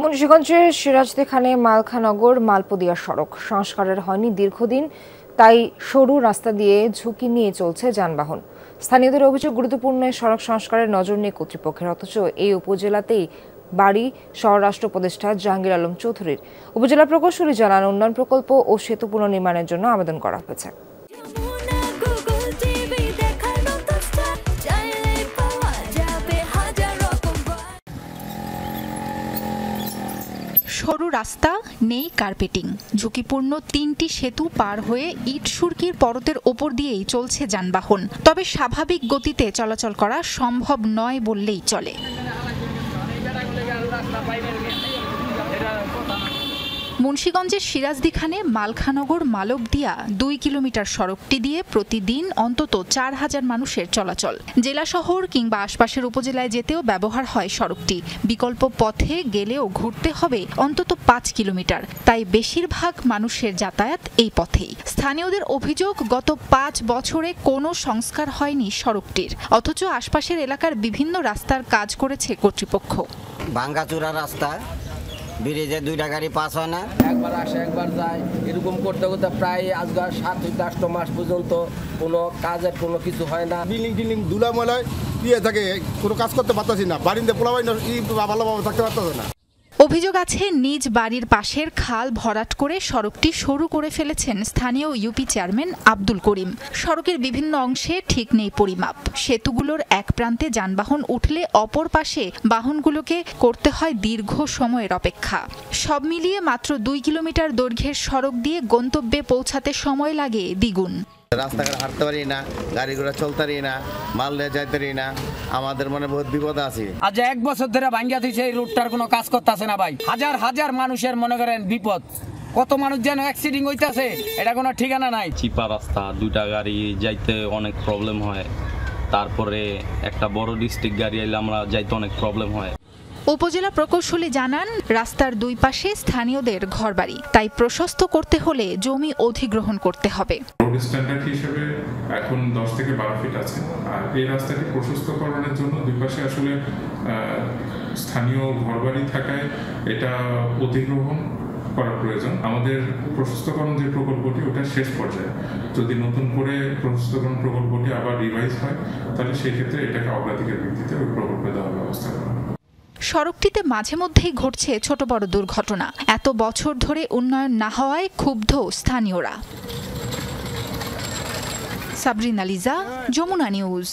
মুন্সিগঞ্জের সিরাজদিখানে মালখানগর মালপদিয়া সড়ক সংস্কারের হয়নি দীর্ঘদিন, তাই সরু রাস্তা দিয়ে ঝুঁকি নিয়ে চলছে যানবাহন। স্থানীয়দের অভিযোগ, গুরুত্বপূর্ণ সড়ক সংস্কারের নজর নেই কর্তৃপক্ষের, অথচ এই উপজেলাতেই বাড়ি স্বরাষ্ট্র উপদেষ্টা জাহাঙ্গীর আলম চৌধুরীর। উপজেলা প্রকৌশলী জানান, উন্নয়ন প্রকল্প ও সেতু পুনর্নির্মাণের জন্য আবেদন করা হয়েছে। সরু রাস্তা, নেই কার্পেটিং, ঝুঁকিপূর্ণ ৩টি সেতু পার হয়ে ইট সুরকির পরতের ওপর দিয়েই চলছে যানবাহন। তবে স্বাভাবিক গতিতে চলাচল করা সম্ভব নয় বললেই চলে। মুন্সিগঞ্জের সিরাজদিখানে মালখানগর মালপদিয়া ২ কিলোমিটার সড়কটি দিয়ে প্রতিদিন অন্তত ৪,০০০ মানুষের চলাচল। জেলা শহর কিংবা আশপাশের উপজেলায় যেতেও ব্যবহার হয় সড়কটি। বিকল্প পথে গেলেও ঘুরতে হবে অন্তত ৫ কিলোমিটার, তাই বেশিরভাগ মানুষের যাতায়াত এই পথেই। স্থানীয়দের অভিযোগ, গত ৫ বছরে কোনো সংস্কার হয়নি সড়কটির, অথচ আশপাশের এলাকার বিভিন্ন রাস্তার কাজ করেছে কর্তৃপক্ষ। ভাঙ্গাচুরা রাস্তা, ব্রিজে 2টা গাড়ি পাস হয় না, একবার আসে একবার যায়, এরকম করতে করতে প্রায় আজকাল 7-8 মাস পর্যন্ত কোনো কাজের কোনো কিছু হয় না। বিল্ডিং ধুলা ময়লায় দিয়ে থাকে, কোনো কাজ করতে পারতেছি না, বাড়িতে পোলাবাই ভালোভাবে থাকতে পারতেছে না। অভিযোগ আছে, নিজ বাড়ির পাশের খাল ভরাট করে সড়কটি সরু করে ফেলেছেন স্থানীয় ইউপি চেয়ারম্যান আব্দুল করিম। সড়কের বিভিন্ন অংশে ঠিক নেই পরিমাপ। সেতুগুলোর এক প্রান্তে যানবাহন উঠলে অপর পাশে বাহনগুলোকে করতে হয় দীর্ঘ সময়ের অপেক্ষা। সব মিলিয়ে মাত্র 2 কিলোমিটার দৈর্ঘ্যের সড়ক দিয়ে গন্তব্যে পৌঁছাতে সময় লাগে দ্বিগুণ। রাস্তাঘাট হাঁটতে পারি না, গাড়ি ঘোড়া চলতে পারি না, মাল নিয়ে যাইতে পারি না, আমাদের মনে বহুত বিপদ আছে। আজ 1 বছর ধরে ভাঙ্গিয়া দিয়েছে, এই রুটটার কোনো কাজ করতেছে না ভাই। হাজার হাজার মানুষের মনে করেন বিপদ, কত মানুষ যেন অ্যাক্সিডেন্ট হইতাছে, এটা কোনো ঠিকানা নাই। চিপা রাস্তা, 2টা গাড়ি যাইতে অনেক প্রবলেম হয়। তারপরে একটা বড় ডিস্ট্রিক্ট গাড়ি এলে আমরা যাইতে অনেক প্রবলেম হয়। উপজেলা প্রকৌশলী জানান, রাস্তার 2 পাশে স্থানীয়দের ঘরবাড়ি, তাই প্রশস্ত করতে হলে জমি অধিগ্রহণ করতে হবে। রোড স্ট্যান্ডার্ড হিসেবে এখন 10 থেকে 12 ফিট আছে, আর এই রাস্তাটি প্রশস্তকরণের জন্য 2 পাশে আসলে স্থানীয় ঘরবাড়ি থাকায় এটা অধিগ্রহণ করা প্রয়োজন। আমাদের প্রশস্তকরণ যে প্রকল্পটি, ওটা শেষ পর্যায়ে। যদি নতুন করে প্রশস্তকরণ প্রকল্পটি আবার রিভাইজ হয়, তাহলে সেই ক্ষেত্রে এটাকে অগ্রাধিকার ভিত্তিতে ওই প্রকল্পে দেওয়ার ব্যবস্থা করা হবে। সড়কটিতে মাঝে মধ্যেই ঘটছে ছোট বড় দুর্ঘটনা। এত বছর ধরে উন্নয়ন না হওয়ায় ক্ষুব্ধ স্থানীয়রা। সাবরিনা লিজা, যমুনা নিউজ।